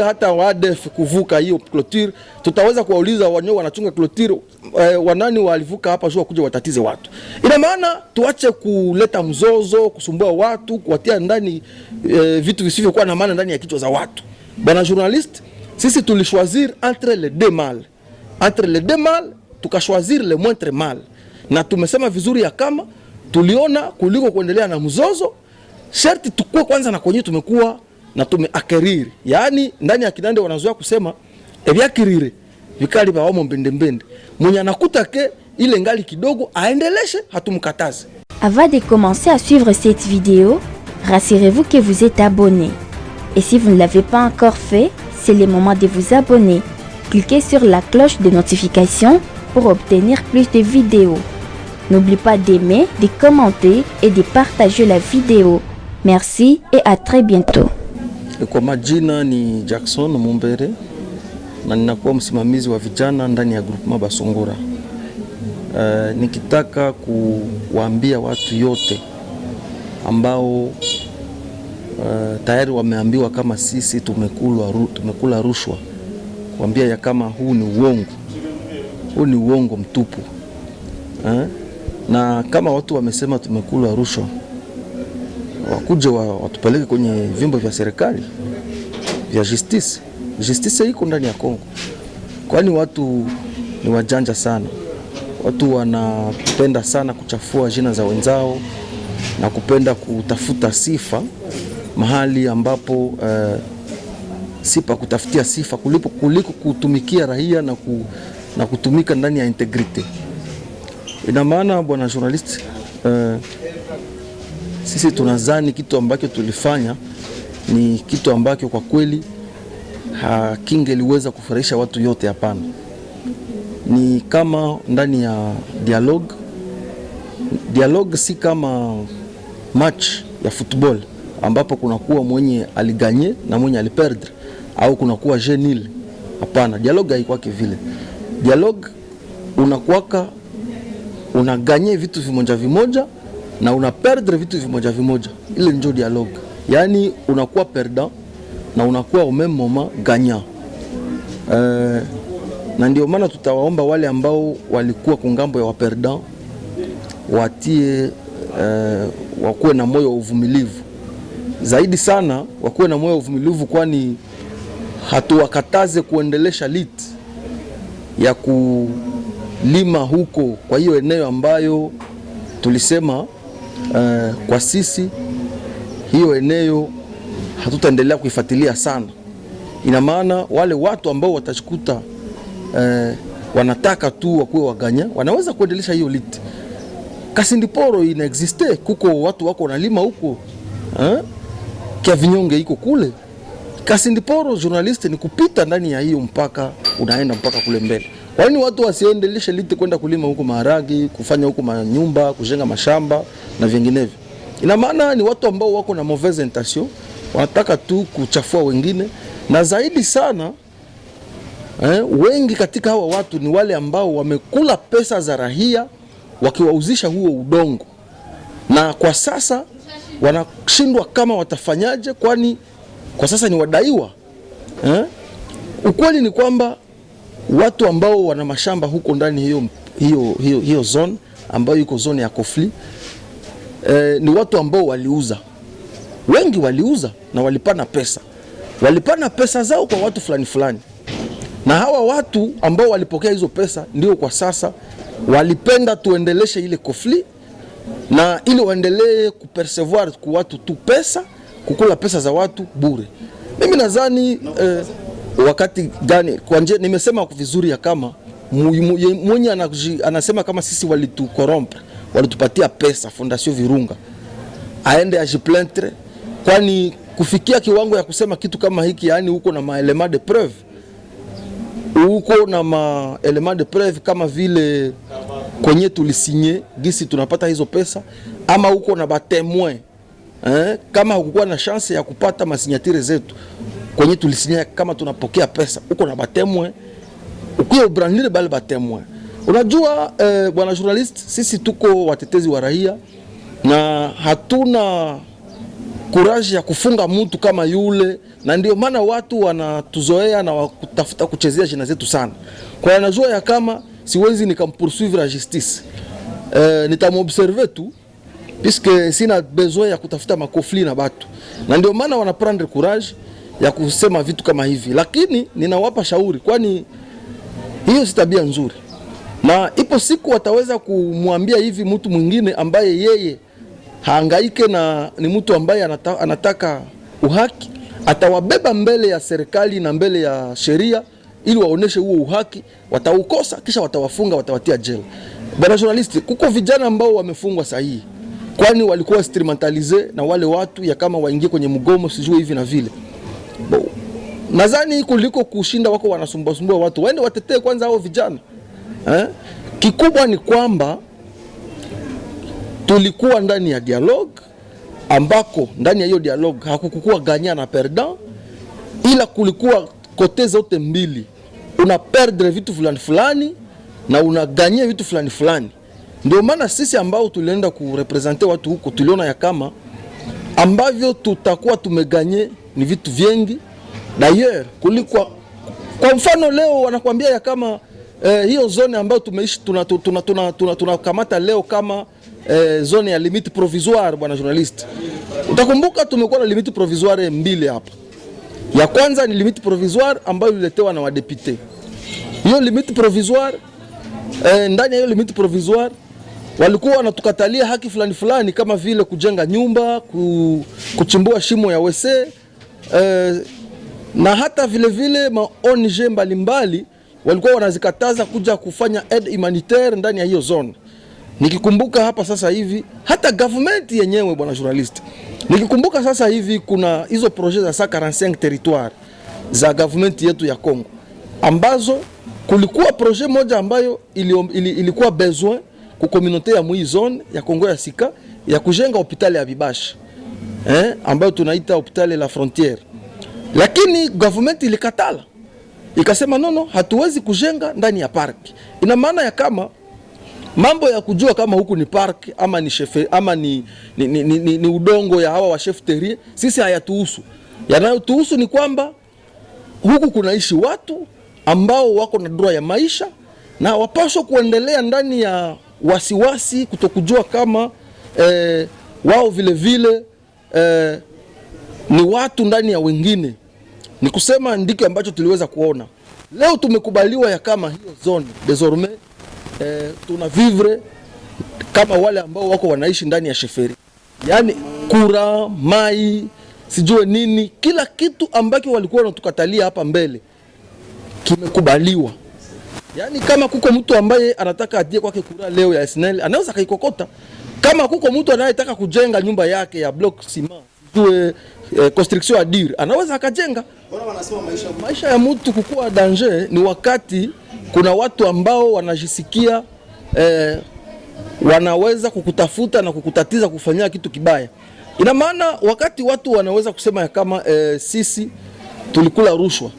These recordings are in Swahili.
hata WADF kuvuka hiyo clôture, tutaweza kuwauliza wanyo wanachunga clôture wanani walivuka hapa jua kuja watatize watu. Ina maana tuache kuleta mzozo, kusumbua watu, kuwatia ndani vitu visivyokuwa na maana ndani ya kichwa za watu. Bwana journaliste, sisi tulichoisir entre les deux mal. Entre les deux mal, tukachoisir le moindre mal. Na tumesema vizuri ya kama tuliona kuliko kuendelea na mzozo, sharti tukue kwanza na kwenye tumekuwa na tumeakeriri. Yaani ndani ya Kinande wanazoea kusema ebyakirire vikali ba wamo mbende. Mwenye anakuta ke ile ngali kidogo aendeleshe, hatumkataze. Avant de commencer à suivre cette vidéo, rassurez-vous que vous êtes abonné. Et si vous ne l'avez pas encore fait, c'est le moment de vous abonner. Cliquez sur la cloche de notification pour obtenir plus de vidéos. N'oubliez pas d'aimer, de commenter et de partager la vidéo. Merci et à très bientôt. Kwa majina ni Jackson Mumbere na ninakuwa msimamizi wa vijana ndani ya groupement Basongora. Nikitaka kuwaambia watu yote ambao tayari wameambiwa kama sisi tumekula rushwa, kuambia ya kama huu ni uongo mtupu. Na kama watu wamesema tumekula rushwa, wakuje watupeleke kwenye vyombo vya serikali vya justice. Justice iko ndani ya Kongo. Kwani watu ni wajanja sana. Watu wanapenda sana kuchafua jina za wenzao na kupenda kutafuta sifa mahali ambapo sipa kutafutia sifa kuliko kutumikia raia na kutumika ndani ya integrity. Ina maana bwana journalist, sisi tunazani kitu ambacho tulifanya ni kitu ambacho kwa kweli hakingeliweza kufurahisha watu yote. Hapana. Ni kama ndani ya dialogue si kama match ya football ambapo kunakuwa mwenye aliganye na mwenye aliperdre au kunakuwa jeu nil. Hapana, dialogue haikwake vile. Dialogue unakuwaka unaganye vitu vimoja na unaperdre vitu vimoja. Ile ndio dialogue. Yani unakuwa perdant na unakuwa au même moment gagnant. Na ndio maana tutawaomba wale ambao walikuwa kungambo ya waperdant watie wakuwe na moyo wa uvumilivu. Zaidi sana wakuwe na moyo wa uvumilivu, kwani hatuwakataze kuendelesha lit ya kulima huko kwa hiyo eneo ambayo tulisema kwa sisi hiyo eneo hatutaendelea kuifuatilia sana. Ina maana wale watu ambao watachikuta wanataka tu wakuwe waganya wanaweza kuendelesha hiyo lit. Kasindiporo inaexiste, kuko watu wako wanalima huko. Kia Vinyonge iko kule. Kasindiporo journalist ni kupita ndani ya hiyo mpaka unaenda mpaka kule mbele. Kwa nini watu wasiendeleshe lit kwenda kulima huko maharagi, kufanya huko manyumba, kujenga mashamba na vinginevyo? Ina maana ni watu ambao wako na mauvaise intention, wanataka tu kuchafua wengine. Na zaidi sana wengi katika hawa watu ni wale ambao wamekula pesa za rahia wakiwauzisha huo udongo, na kwa sasa wanashindwa kama watafanyaje, kwani kwa sasa ni wadaiwa. Ukweli ni kwamba watu ambao wana mashamba huko ndani hiyo zone ambayo iko zone ya conflit, ni watu ambao waliuza. Wengi waliuza na walipana pesa zao kwa watu fulani. Na hawa watu ambao walipokea hizo pesa ndio kwa sasa walipenda tuendeleshe ile conflit, na ili waendelee kupercevoir kwa watu tu pesa, kukula pesa za watu bure. Mimi nadhani wakati gani kwa nje nimesema vizuri ya kama mwenye anasema kama sisi walitukorrompre, walitupatia pesa Fondation Virunga aende ajiplaindre, kwani kufikia kiwango ya kusema kitu kama hiki, yani huko na maelema de preuve, kama vile kwenye tulisinye gisi tunapata hizo pesa, ama huko na batemoin kama hukuwa na chance ya kupata masinyatire zetu kwenye tulisinye kama tunapokea pesa, huko na batemoin ukiwa brandir bali batemoin. Unajua bwana journalist, sisi tuko watetezi wa raia na hatuna courage ya kufunga mtu kama yule, na ndio maana watu wanatuzoea na wakutafuta kuchezea jina zetu sana. Kwa anajua ya kama siwezi nikampoursuivre la justice, nitamobserve tu puisque sina besoin ya kutafuta makofli na batu, na ndio maana wana prendre courage ya kusema vitu kama hivi. Lakini ninawapa shauri, kwani hiyo si tabia nzuri, na ipo siku wataweza kumwambia hivi mtu mwingine ambaye yeye haangaike na ni mtu ambaye anataka uhaki, atawabeba mbele ya serikali na mbele ya sheria ili waoneshe huo uhaki, wataukosa kisha watawafunga, watawatia jela. Bwana journalist, kuko vijana ambao wamefungwa sahihi, kwani walikuwa instrumentalize na wale watu ya kama waingie kwenye mgomo sijui hivi na vile. Nadhani kuliko kushinda wako wanasumbua watu, waende watetee kwanza hao vijana. Kikubwa ni kwamba tulikuwa ndani ya dialogue, ambako ndani ya hiyo dialogue hakukukua gagnant na perdant, ila kulikuwa kote zote mbili. Una perdre vitu fulani fulani na una gagner vitu fulani fulani. Ndio maana sisi ambao tulienda kurepresente watu huko tuliona ya kama ambavyo tutakuwa tumeganye ni vitu vingi. D'ailleurs kulikuwa, kwa mfano leo wanakuambia ya kama hiyo zone ambayo tumeishi tunakamata leo kama zone ya limite provisoire. Bwana journalist, utakumbuka tumekuwa na limite provisoire mbili hapa. Ya kwanza ni limite provisoire ambayo ililetewa na wadepute. Hiyo limite provisoire, ndani ya hiyo limite provisoire walikuwa wanatukatalia haki fulani fulani kama vile kujenga nyumba, kuchimbua shimo ya wese, na hata vile vile ma ONG mbalimbali walikuwa wanazikataza kuja kufanya aid humanitaire ndani ya hiyo zone. Nikikumbuka hapa sasa hivi hata government yenyewe, bwana journalist, nikikumbuka sasa hivi kuna hizo projet za 145 territoire za government yetu ya Kongo, ambazo kulikuwa projet moja ambayo ilikuwa besoin ku communauté ya mui zone ya Kongo ya Sika ya kujenga hospitali ya Bibashi, ambayo tunaita hospitali la frontière. Lakini government ilikatala, ikasema nono, hatuwezi kujenga ndani ya park. Ina maana ya kama mambo ya kujua kama huku ni park ama ni shefe ama ni udongo ya hawa wa chef terrier, sisi hayatuhusu. Yanayotuhusu ni kwamba huku kunaishi watu ambao wako na droit ya maisha na wapaswa kuendelea ndani ya wasiwasi, kutokujua kama wao vile vile ni watu ndani ya wengine. Ni kusema ndiko ambacho tuliweza kuona. Leo tumekubaliwa ya kama hiyo zone désormais tuna vivre kama wale ambao wako wanaishi ndani ya sheferi. Yani kura, mai, sijue nini, kila kitu ambacho walikuwa wanatukatalia hapa mbele kimekubaliwa. Yani kama kuko mtu ambaye anataka atie kwake kura leo ya SNL, anaweza kaikokota. Kama kuko mtu anayetaka kujenga nyumba yake ya block ciment, sijue construction adir, anaweza akajenga. Bora wanasema maisha ya mtu kukua danger ni wakati kuna watu ambao wanajisikia wanaweza kukutafuta na kukutatiza kufanyia kitu kibaya. Ina maana wakati watu wanaweza kusema ya kama sisi tulikula rushwa.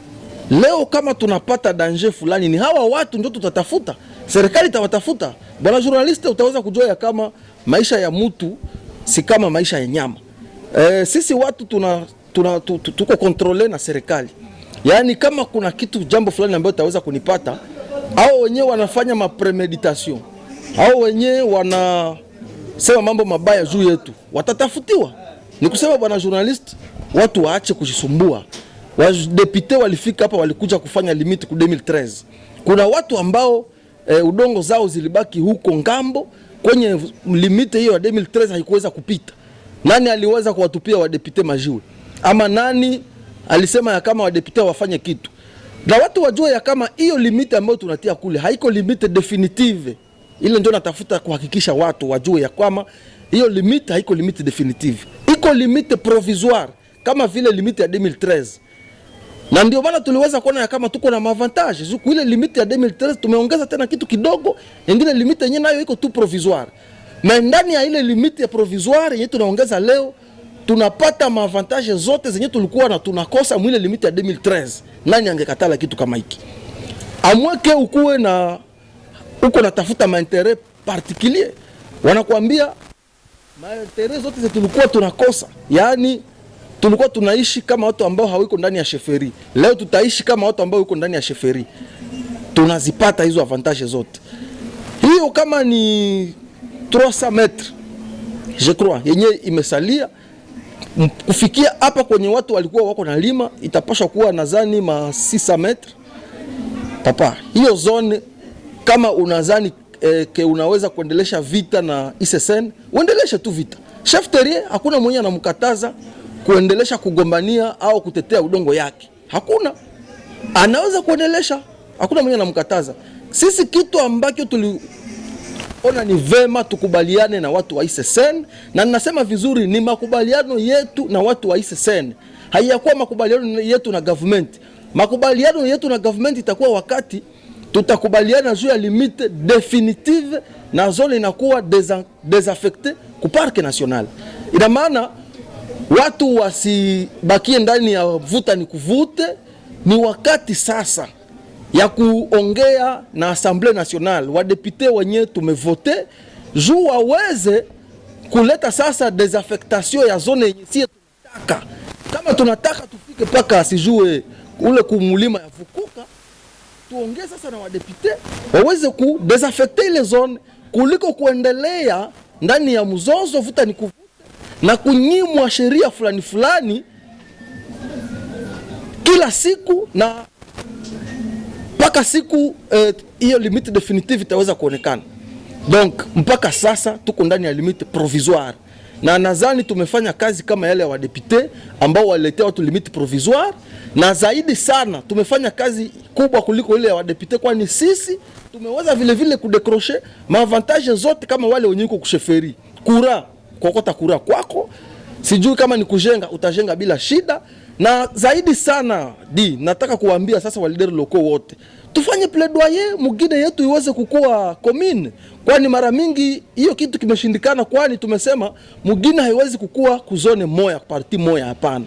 Leo kama tunapata danger fulani, ni hawa watu ndio tutatafuta. Serikali itawatafuta. Bwana journalist, utaweza kujua ya kama maisha ya mtu si kama maisha ya nyama. Sisi watu tuko kontrole na serikali. Yaani kama kuna kitu jambo fulani ambayo utaweza kunipata, hao wenyewe wanafanya mapremeditation, hao wenyewe wanasema mambo mabaya juu yetu, watatafutiwa. Ni kusema bwana journalist, watu waache kujisumbua. Wadepute walifika hapa, walikuja kufanya limit ku 2013. Kuna watu ambao udongo zao zilibaki huko ngambo kwenye limit hiyo ya 2013 haikuweza kupita. Nani aliweza kuwatupia wadepute majiwe? Ama nani alisema ya kama wadepute wafanye kitu? Na watu wajue ya kama hiyo limit ambayo tunatia kule haiko limit definitive. Ile ndio natafuta kuhakikisha watu wajue ya kama hiyo limit haiko limit definitive. Iko limit provisoire kama vile limit ya 2013. Na ndio maana tuliweza kuona ya kama tuko na avantage. Zuku ile limit ya 2013 tumeongeza tena kitu kidogo, nyingine limit yenyewe nayo iko tu provisoire. Na ndani ya ile limit ya provisoire yenyewe tunaongeza leo, tunapata avantage zote zenye tulikuwa na tunakosa mwile limit ya 2013. Nani angekatala kitu kama hiki? Amweke ukuwe na uko natafuta mainteret particulier. Wanakuambia Maendeleo zote tulikuwa tunakosa, yani tulikuwa tunaishi kama watu ambao hawiko ndani ya sheferi. Leo tutaishi kama watu ambao wiko ndani ya sheferi. Tunazipata hizo avantage zote. Hiyo kama ni 300 metres je crois yenye imesalia kufikia hapa kwenye watu walikuwa wako na lima, itapaswa kuwa nadhani ma 600 metres. Papa, hiyo zone kama unadhani unaweza kuendelesha vita na ICCN, uendeleshe tu vita. Chef terrier hakuna mwenye anamkataza kuendelesha kugombania au kutetea udongo yake. Hakuna. Anaweza kuendelesha. Hakuna mwenye anamkataza. Sisi kitu ambacho tuliona ni vema tukubaliane na watu wa ICCN, na ninasema vizuri ni makubaliano yetu na watu wa ICCN. Hayakuwa makubaliano yetu na government. Makubaliano yetu na government itakuwa wakati tutakubaliana juu ya limite definitive na zone inakuwa desaffecte ku parke national. Ina maana watu wasibakie ndani ya vuta ni kuvute. Ni wakati sasa ya kuongea na Assemblée nationale, wadepute wenye tumevote juu waweze kuleta sasa desaffectation ya zone yenye sie tunataka. Kama tunataka tufike paka sijue ule kumulima ya Vukuka, tuongee sasa na wadepute waweze ku desaffecter ile zone kuliko kuendelea ndani ya mzozo vuta ni kuvute na kunyimwa sheria fulani fulani kila siku, na mpaka siku hiyo limite definitive itaweza kuonekana. Donc mpaka sasa tuko ndani ya limite provisoire, na nadhani tumefanya kazi kama yale ya wadepute ambao waletea watu limite provisoire, na zaidi sana tumefanya kazi kubwa kuliko ile ya wadepute, kwani sisi tumeweza vile vile kudecrocher maavantage zote kama wale wenye uko kusheferi. Kura kokota kura kwako, sijui kama ni kujenga utajenga bila shida. Na zaidi sana nataka kuambia sasa walideri loko wote tufanye plaidoyer mugine yetu iweze kukua commune, kwani mara mingi hiyo kitu kimeshindikana, kwani tumesema mugine haiwezi kukua kuzone moya parti moya, hapana.